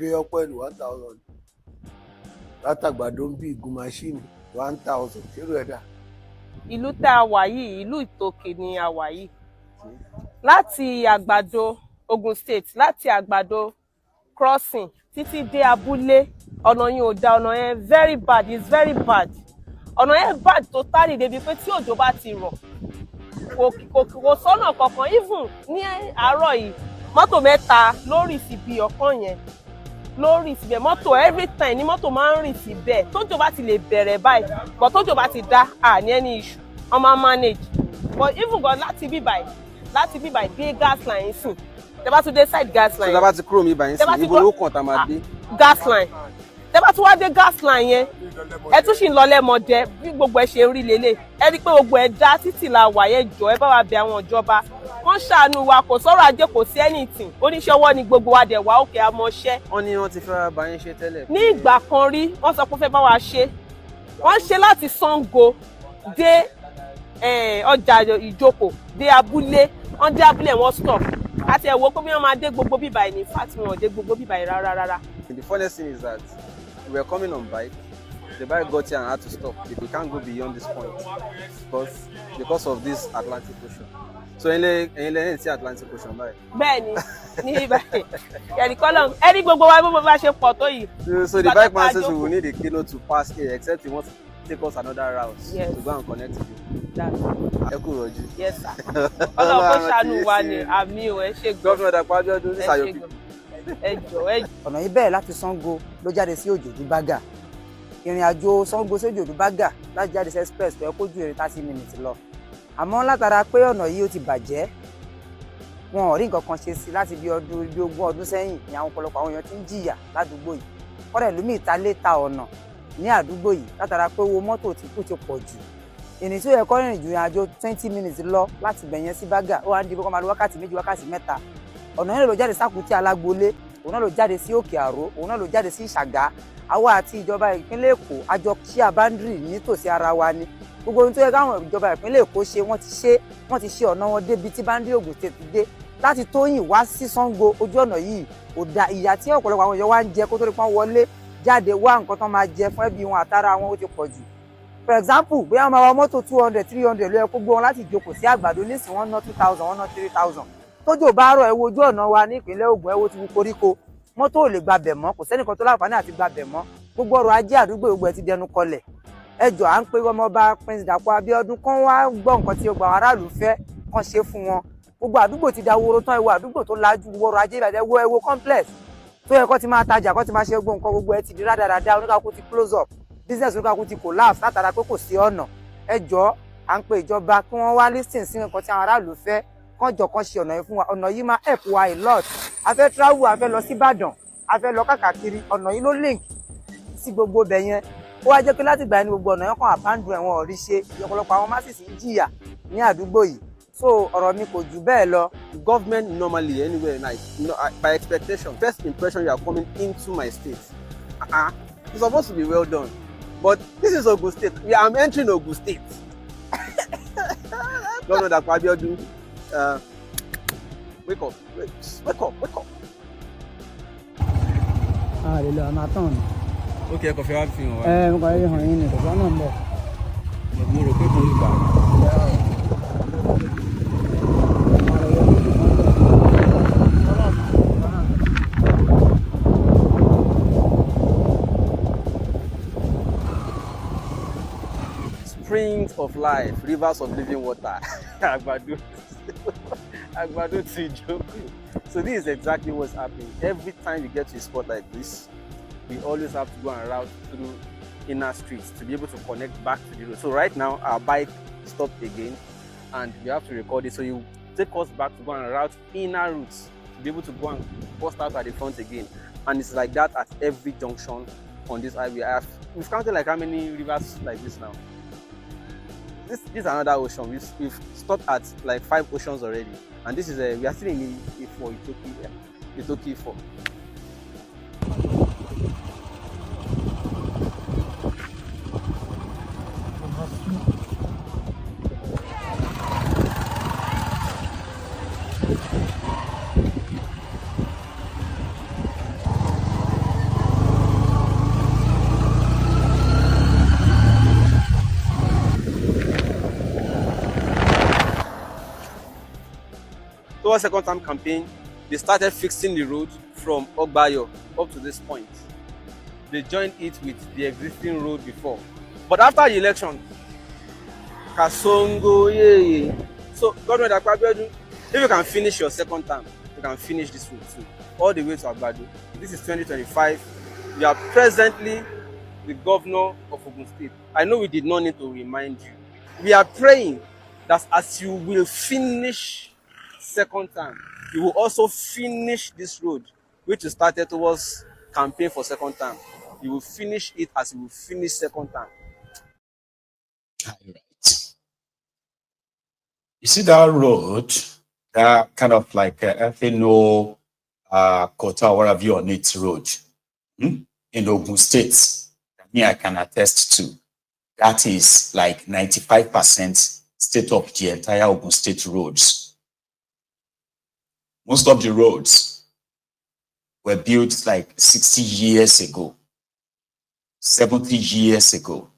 gbé ọpẹ́ ní 1000 látàgbàdo ń bí igun máṣíìnì 1000 ṣérò ẹ̀dá. Ìlú tá a wà yìí, ìlú Ìtòkè ni a wà yìí. Láti Àgbàdo, Ogun State, láti Àgbàdo crossing títí dé abúlé, ọ̀nà yẹn ò dá, ọ̀nà yẹn very bad, it's very bad. Ọ̀nà yẹn bad tó tálì débi pé tí òjò bá ti rọ̀, kò sọ́nà kankan. Even ní àárọ̀ yìí, mọ́tò mẹ́ta ló rì síbi ọ̀kan yẹn. Lórí síbẹ̀ mọ́tò every time ni mọ́tò máa ń rìn síbẹ̀ tójò bá ti lè bẹ̀rẹ̀ báyìí but tójò bá ti dá ní any issue wọ́n máa manage but even gan láti bí báyìí dé gas line sìn tẹ́ bá tún dé side gas line. ṣé tá bá ti kúrò mi báyìí sí ibo ló kàn tá máa dé. gas line tẹ́ bá tún wá dé gas line yẹn ẹ tún sì ń lọ lẹ́mọdé bí gbogbo ẹ ṣe ń rí lélẹ̀ ẹ rí i pé gbogbo ẹ dá títì la wà yẹn jọ ẹ bá wa bẹ̀ àwọn ìjọba wọ́n ṣàánú wa kò sọ̀rọ̀ ajé kò sí anything oníṣẹ́ ọwọ́ ni gbogbo wa dẹ̀ wá òkè amọ̀ṣẹ́. wọ́n ní wọ́n ti fẹ́ bá yín ṣe tẹ́lẹ̀. ní ìgbà kan rí wọ́n sọ pé fẹ́ bá wa ṣe wọ́n ṣe láti Ṣàngó dé ọjà Ìjókòó dé abúlé wọ́n dé abúlé wọ́n stop àti ẹ̀wọ́ pé bí wọ́n máa dé gbogbo bíbà yìí ní fact wọn ò dé gbogbo bíbà yìí rárá. The funniest thing is that we were coming on bike. The bike got here and had to stop. We can't go beyond this point because of this Atlantic Ocean. So ẹ̀yin sí Atlantic Ocean báyìí. Bẹ́ẹ̀ni ní báyìí yẹni kọlọ ẹni gbogbo wa bó bá ṣe pọ̀ tó yìí. So the bike man says we will need a kilo to pass here except he wants to take us another route to go and connect to you. Ẹ kú rọ̀jú. Yes sir. Ọlọ́run kó ṣàánú wa ni àmì ò ẹ ṣe gbọ́. Gọ́fìnà Dàpọ̀ Abíọ́dún ní Sàyọ̀bí. Ẹ jọ̀ọ́. Ọ̀nà yìí bẹ̀rẹ̀ láti Ṣàngó ló jáde sí Òjòdú Bágà. Ìrìn àjò Ṣàngó sí Òjòdú Bágà láti jáde sí express tó yẹ kó ju 30 minutes lọ. Àmọ́ látara pé ọ̀nà yìí ó ti bàjẹ́ wọn ò rí nǹkan kan ṣe sí láti bí ogún ọdún sẹ́yìn ní àwọn ọ̀pọ̀lọpọ̀ àwọn èèyàn tí ń jìyà ládùúgbò yìí kọ́dẹ̀ lómi ìtalé ta ọ̀nà ní àdúgbò yìí látara pé owó mọ́tò tí kù ti pọ̀ jù ìrìn tí ó yẹ kó rìnrìn ju àjò 20 minutes lọ láti bẹ̀yẹn sí Bágà ó wá ń di kó máa lo wákàtí méjì wákàtí mẹ́ta ọ̀nà yẹn ló jáde sákùtì alágbolé òun náà ló jáde sí Òkè Àró òun náà ló jáde sí Ìṣàgá àwa àti ìjọba ìpínlẹ̀ Èkó àjọ ṣíà báńdìrì nítòsí ara wa ni gbogbo ohun tó yẹ káwọn ìjọba ìpínlẹ̀ Èkó ṣe wọ́n ti ṣe ọ̀nà wọn débi tí báńdìrì Ògùn State dé láti Tóyìn wá sí Ṣàngó ojú ọ̀nà yìí kò da ìyà tí ọ̀pọ̀lọpọ̀ àwọn èèyàn wá ń jẹ kó tó rí pọ́n wọlé jáde wá nǹkan tán máa jẹ fún ẹbí wọn àtàrà wọn ó ti pọ̀ jù. For example bí wọ́n máa wọ mọ́tò 200 300 ló yẹ kó gbé wọn láti Ìjókòó sí Àgbàdo nísìnyí wọ́n ná 2000 wọ́n ná 3000 tójò bá rọ̀ ẹ wo ojú ọ̀nà wa ní ìpínlẹ̀ Ògùn ẹ wo ti wú koríko mọ́tò ò lè gbabẹ̀ mọ́ kò sẹ́nìkan tó láǹfààní àti gbabẹ̀ mọ́ gbogbo ọrọ̀ ajé àdúgbò gbogbo ẹ ti dẹnu kọlẹ̀ ẹjọ́ à ń pé ọmọọba Prince Dàpọ̀ Abíọ́dún kan wá gbọ́ nǹkan tí gbogbo àwọn aráàlú fẹ́ kàn ṣe fún wọn gbogbo àdúgbò ti dahoro tán ẹwọ àdúgbò tó lajú ọrọ̀ ajé ìbàdàn ẹwọ complex tó yẹ kó ti máa tajà kó ti máa ṣe gbogbo nǹkan gbogbo ẹ ti di rádaràda oníkàkú ti close up business oníkàkú ti collapse látara pé kò sí ọ̀nà ẹjọ́ à ń pe ìjọba kí wọ́n wá listen sí nǹkan tí àwọn aráàlú fẹ́ kán jọ kán ṣe ọ̀nà yìí fún wa ọ̀nà yìí máa help wa a lot a fẹ́ travel a fẹ́ lọ sí Ìbàdàn a fẹ́ lọ káàkiri ọ̀nà yìí ló link sí gbogbo ibẹ̀ yẹn ó wá jẹ́ pé láti gbà ní gbogbo ọ̀nà yẹn kàn àbándùn ẹ̀wọ̀n ọ̀rí ṣe ọ̀pọ̀lọpọ̀ àwọn masses ń jìyà ní àdúgbò yìí so ọ̀rọ̀ mi kò jù bẹ́ẹ̀ lọ. Government normally anywhere like by expectation first impression you are coming into my state it's supposed to be well done but this is Ogun State I am entering Ogun State. Governor Dàpọ̀ Abíọ́dún wake up. Lè lọ àmà tán ni. ó kí ẹ kọfẹ́ wá fi hàn wá. Mo kàn rí hàn yín ni kọ̀ọ̀kan náà ń bọ̀. mo rò pé kò ní gbà. Springs of life, rivers of living water. Àgbàdo to Ìjókòó. So this is exactly what's happening. Every time you get to a spot like this, we always have to go and route through inner streets to be able to connect back to the road. So right now, our bike stopped again, and we have to record it. So you take us back to go and route inner routes to be able to go and bust out at the front again. And it's like that at every junction on this highway. We've counted like how many rivers like this now. This is another ocean. We've stopped at like 5 oceans already, and this is we are still in Itoki 4. towards second term campaign, they started fixing the road from Ogbayo up to this point. They joined it with the existing road before. But after the election, Kasongo, yeah. So, Governor Akpabio, if you can finish your second term, you can finish this road too, all the way to Agbado. This is 2025. You are presently the governor of Ogun State. I know we did not need to remind you. We are praying that as you will finish second term, you will also finish this road, which you started towards campaign for second term. You will finish it as you will finish second term. Right. You see that road, that kind of like FNO, Kota, or whatever you on it road in Ogun State, me I can attest to. That is like 95% state of the entire Ogun State roads. Most of the roads were built like 60 years ago, 70 years ago,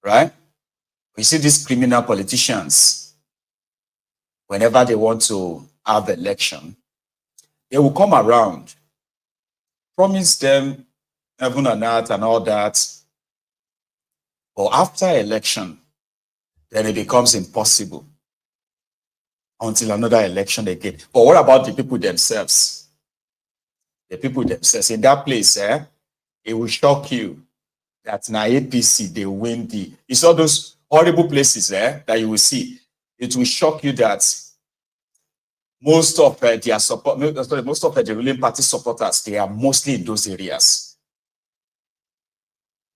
right? You see these criminal politicians, whenever they want to have election, they will come around, promise them heaven and earth and all that. But after election, then it becomes impossible until another election again. But what about the people themselves? The people themselves in that place, it will shock you that now APC, they win the, it's all those horrible places that you will see. It will shock you that most of their support, most of the ruling party supporters, they are mostly in those areas.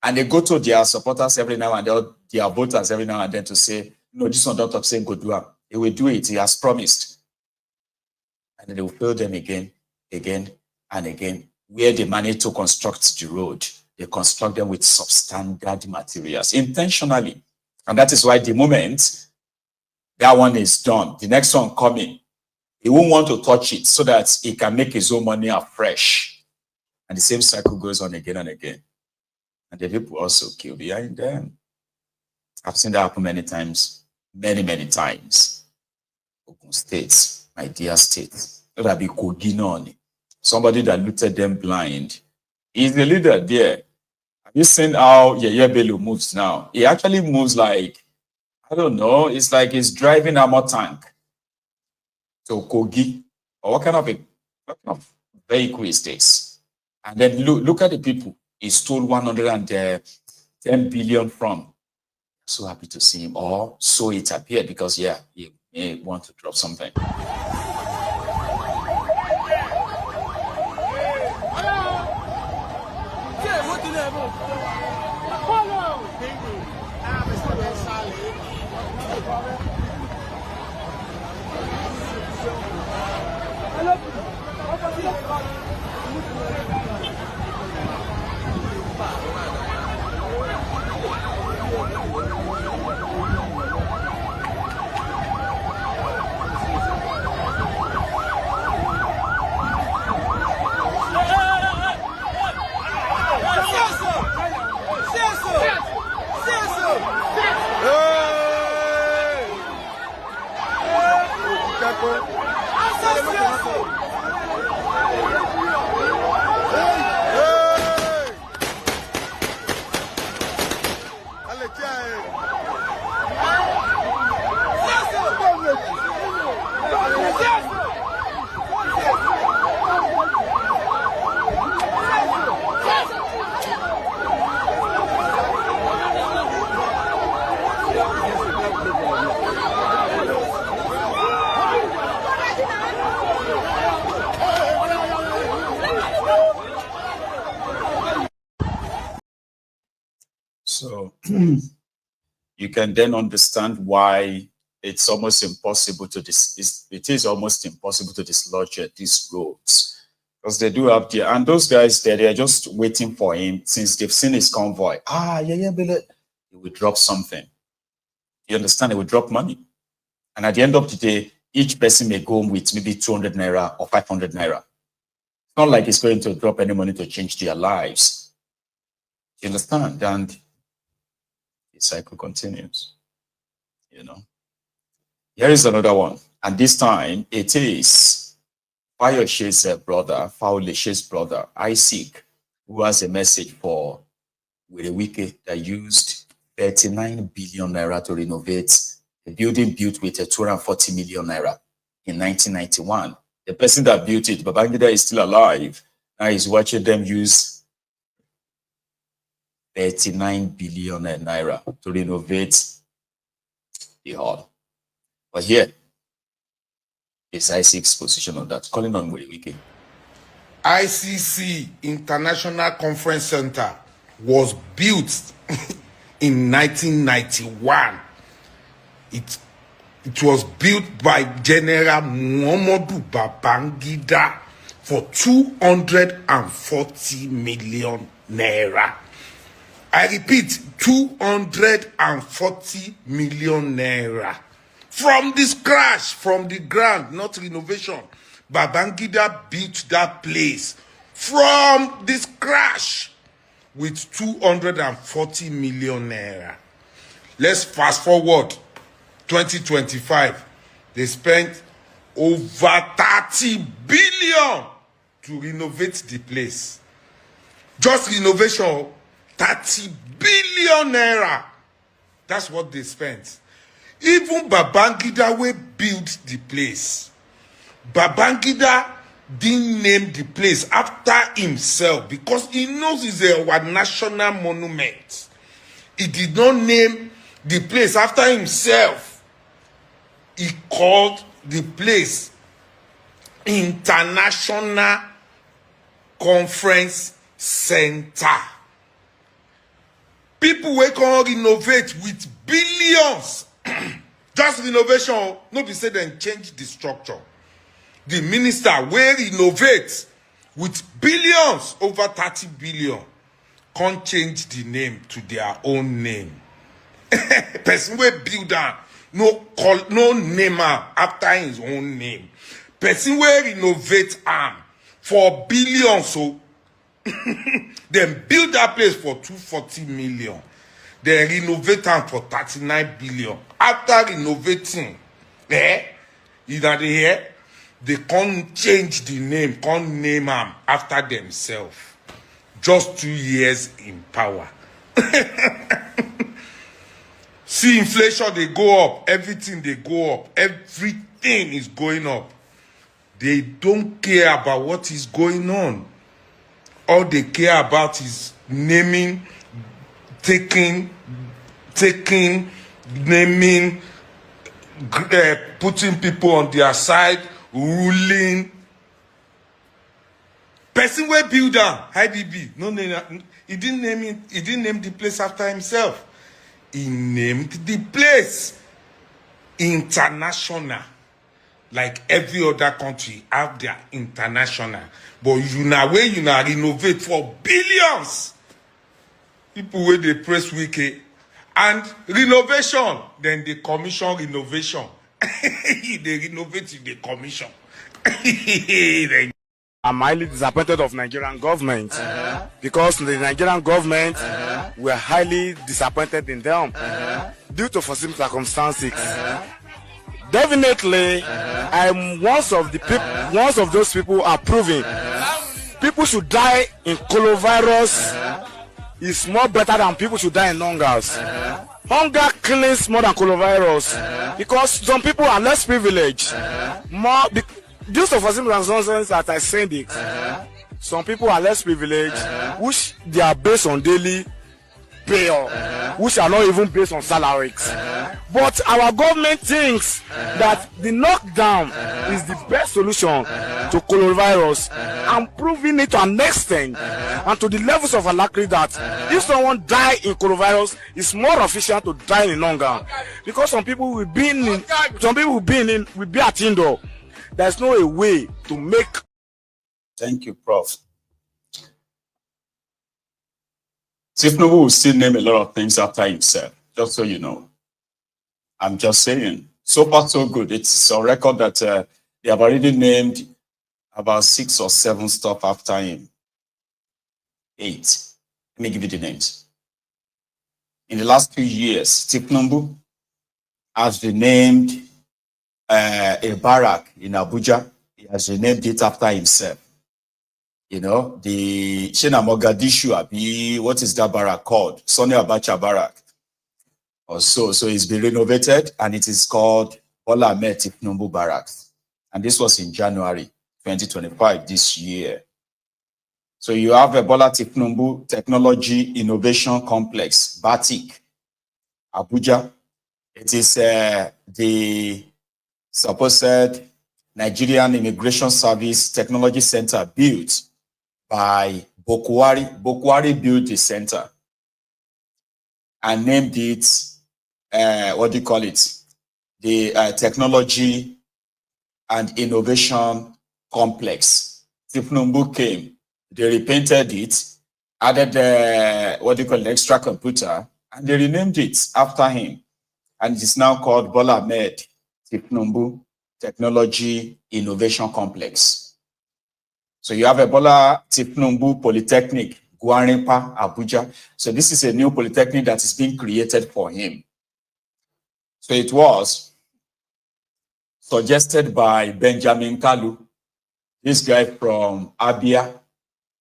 And they go to their supporters every now and then, their voters every now and then to say, no, this one don't saying go do it. He will do it, he has promised. And then they will fail them again, and again. Where they manage to construct the road, they construct them with substandard materials, intentionally. And that is why the moment that one is done, the next one coming, he won't want to touch it so that he can make his own money afresh. And the same cycle goes on again and again. And the people also kill behind them. I've seen that happen many times, many times. Ogun State, my dear state. That be Kogi. Somebody that looted them blind. He's the leader there. Have you seen how Yeye Bello moves now? He actually moves like, I don't know, it's like he's driving a armor tank to Kogi. Or what kind of vehicle is this? And then look at the people he stole 110 billion from. So happy to see him. Or so it appeared, because yeah, he may want to drop something. So you can then understand why it's almost impossible to it is almost impossible to dislodge these roads, because they do have the, and those guys there, they're just waiting for him since they've seen his convoy. Yeah, Billy, he will drop something. You understand? He will drop money, and at the end of the day, each person may go home with maybe 200 naira or 500 naira. It's not like he's going to drop any money to change their lives. You understand? And the cycle continues. You know. Here is another one. And this time it is Fayose's brother, Fayose's brother, Isaac, who has a message for Wike that used 39 billion naira to renovate a building built with a 240 million naira in 1991. The person that built it, Babangida, is still alive. Now he's watching them use 39 billion naira to renovate the hall. But here is Isaac's position on that. Calling on Wike. ICC International Conference Center was built in 1991. It was built by General Muhammadu Babangida for 240 million naira. I repeat, 240 million naira. From the scratch, from the ground, not renovation. Babangida built that place from the scratch with 240 million naira. Let's fast forward 2025. They spent over 30 billion to renovate the place. Just renovation, 30 billion naira. That's what they spent. Even Babangida will build the place. Babangida didn't name the place after himself because he knows it's our national monument. He did not name the place after himself. He called the place International Conference Center. People will come renovate with billions. Just renovation, no be say then change the structure. The minister will renovate with billions, over 30 billion, can't change the name to their own name. Person will build that, no name after his own name. Person will renovate for billions, so then build that place for 240 million. Then renovate for 39 billion. After renovating, they can't change the name, can't name them after themselves. Just 2 years in power. See, inflation, they go up. Everything, they go up. Everything is going up. They don't care about what is going on. All they care about is naming, taking, naming, putting people on their side, ruling. Person will build IDB. No, he didn't name it. He didn't name the place after himself. He named the place International. Like every other country have their international. But you renovate for billions. People where they press Wike. And renovation, then they commission renovation. They renovate in the commission. I'm highly disappointed of Nigerian government because the Nigerian government were highly disappointed in them due to foreseen circumstances. Definitely, I'm one of those people approving. People should die in coronavirus is more better than people should die in hungers. Hunger kills more than coronavirus because some people are less privileged. Due to foreseen circumstances that I said it, some people are less privileged, which they are based on daily pay, which are not even based on salaries. But our government thinks that the lockdown is the best solution to coronavirus, and proving it to an extent and to the levels of alacrity that if someone die in coronavirus, it's more efficient to die in hunger. Because some people will be at indoor. There's no way to make. Thank you, Prof. Tinubu will still name a lot of things after himself, just so you know. I'm just saying. So far, so good. It's on record that they have already named about 6 or 7 stuff after him. 8. Let me give you the names. In the last 2 years, Tinubu has renamed a barrack in Abuja. He has renamed it after himself. You know, the Shina Mogadishu, what is that barrack called? Sani Abacha Barrack. Or so it's been renovated and it is called Bola Ahmed Tinubu Barracks. And this was in January 2025 this year. So you have a Bola Tinubu Technology Innovation Complex, BATIC, Abuja. It is the supposed Nigerian Immigration Service Technology Center built by Bokwari. Bokwari built the center and named it, the Technology and Innovation Complex. Tinubu came, they repainted it, added extra computer, and they renamed it after him. And it is now called Bola Ahmed Tinubu Technology Innovation Complex. So you have a Bola Tinubu Polytechnic, Gwarinpa, Abuja. So this is a new polytechnic that is being created for him. So it was suggested by Benjamin Kalu, this guy from Abia.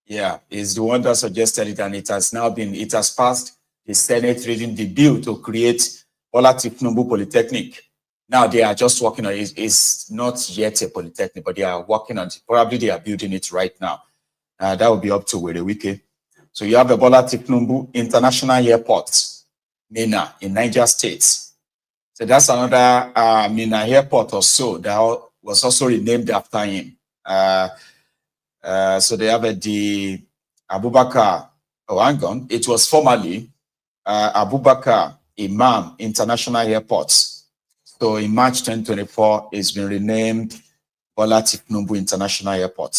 Yeah, is the one that suggested it, and it has passed the Senate reading the bill to create Bola Tinubu Polytechnic. Now they are just working on it. It's not yet a polytechnic, but they are working on it. Probably they are building it right now. That will be up to Werewike. So you have a Bola Tinubu International Airport, Mina, in Niger State. So that's another Mina Airport or so that was also renamed after him. So they have the Abubakar Ogun. It was formerly Abubakar Imam International Airport. So in March 2024, it's been renamed Bola Tinubu International Airport.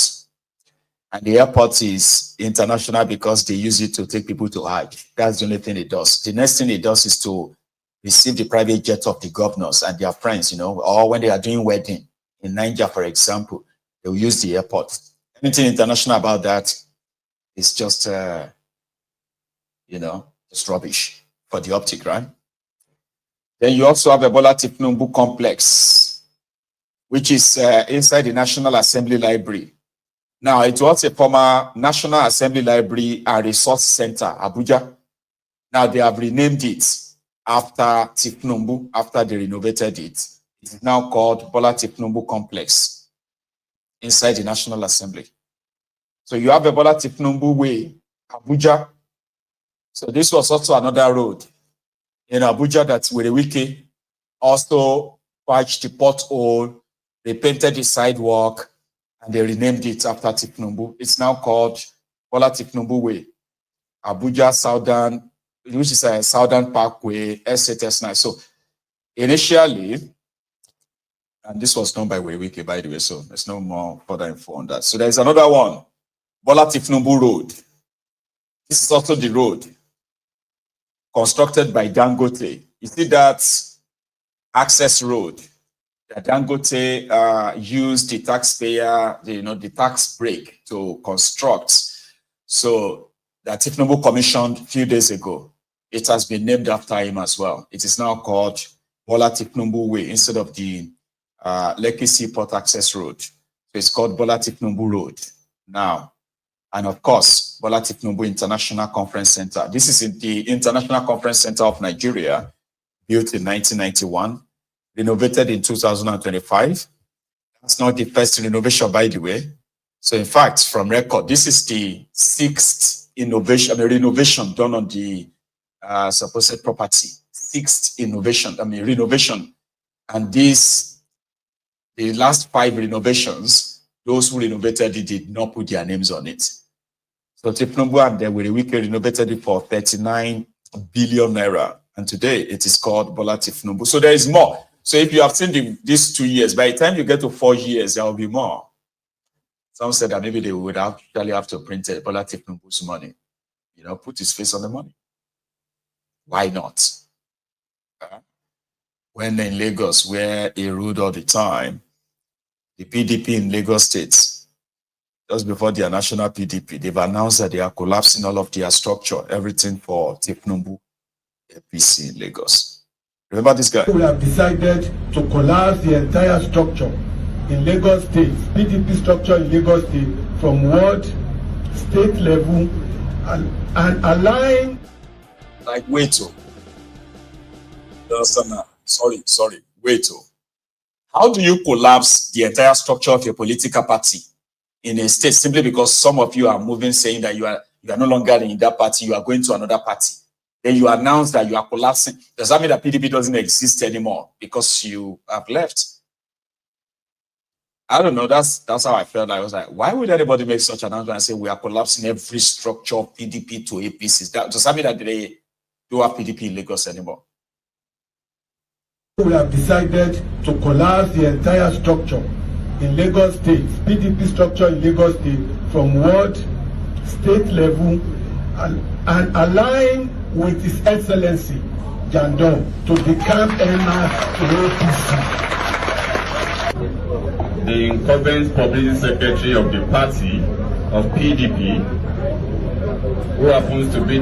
And the airport is international because they use it to take people to Hajj. That's the only thing it does. The next thing it does is to receive the private jet of the governors and their friends, or when they are doing wedding in Niger, for example, they will use the airport. Anything international about that is just, just rubbish for the optic, right? Then you also have a Bola Tinubu complex, which is inside the National Assembly Library. Now, it was a former National Assembly Library and Resource Center, Abuja. Now, they have renamed it after Tinubu, after they renovated it. It is now called Bola Tinubu Complex inside the National Assembly. So you have a Bola Tinubu Way, Abuja. So this was also another road in Abuja that Werewike also patched the pothole, they painted the sidewalk, and they renamed it after Tinubu. It's now called Bola Tinubu Way, Abuja Southern, which is a Southern Parkway, S8S9. So initially, and this was done by Werewike, by the way, so there's no more further info on that. So there's another one, Bola Tinubu Road. This is also the road constructed by Dangote. You see that access road that Dangote used the taxpayer, the tax break to construct. So that Tinubu commissioned a few days ago. It has been named after him as well. It is now called Bola Tinubu Way instead of the Lekki Seaport Access Road. So it's called Bola Tinubu Road now. And of course, Bola Tinubu International Conference Center. This is in the International Conference Center of Nigeria, built in 1991, renovated in 2025. That's not the first renovation, by the way. So in fact, from record, this is the sixth renovation done on the supposed property. Sixth renovation. And the last 5 renovations, those who renovated it did not put their names on it. So Tinubu and Werewike renovated it for 39 billion naira. And today it is called Bola Tinubu. So there is more. So if you have seen these 2 years, by the time you get to 4 years, there will be more. Some said that maybe they would actually have to print Bola Tinubu's money. Put his face on the money. Why not? When in Lagos, where he ruled all the time, the PDP in Lagos State, just before their national PDP, they've announced that they are collapsing all of their structure, everything for Tinubu APC in Lagos. Remember this guy? We have decided to collapse the entire structure in Lagos State, PDP structure in Lagos State, from ward, state level, and align. Like, wait, sorry, wait. How do you collapse the entire structure of your political party in a state simply because some of you are moving, saying that you are no longer in that party, you are going to another party? Then you announce that you are collapsing. Does that mean that PDP doesn't exist anymore because you have left? I don't know. That's how I felt. I was like, why would anybody make such an announcement and say we are collapsing every structure of PDP to APCs? Does that mean that they don't have PDP in Lagos anymore? We have decided to collapse the entire structure in Lagos State, PDP structure in Lagos State, from ward, state level, and align with His Excellency Jandon to become earmark to APC. The incumbent publicity secretary of the party of PDP, who happens to be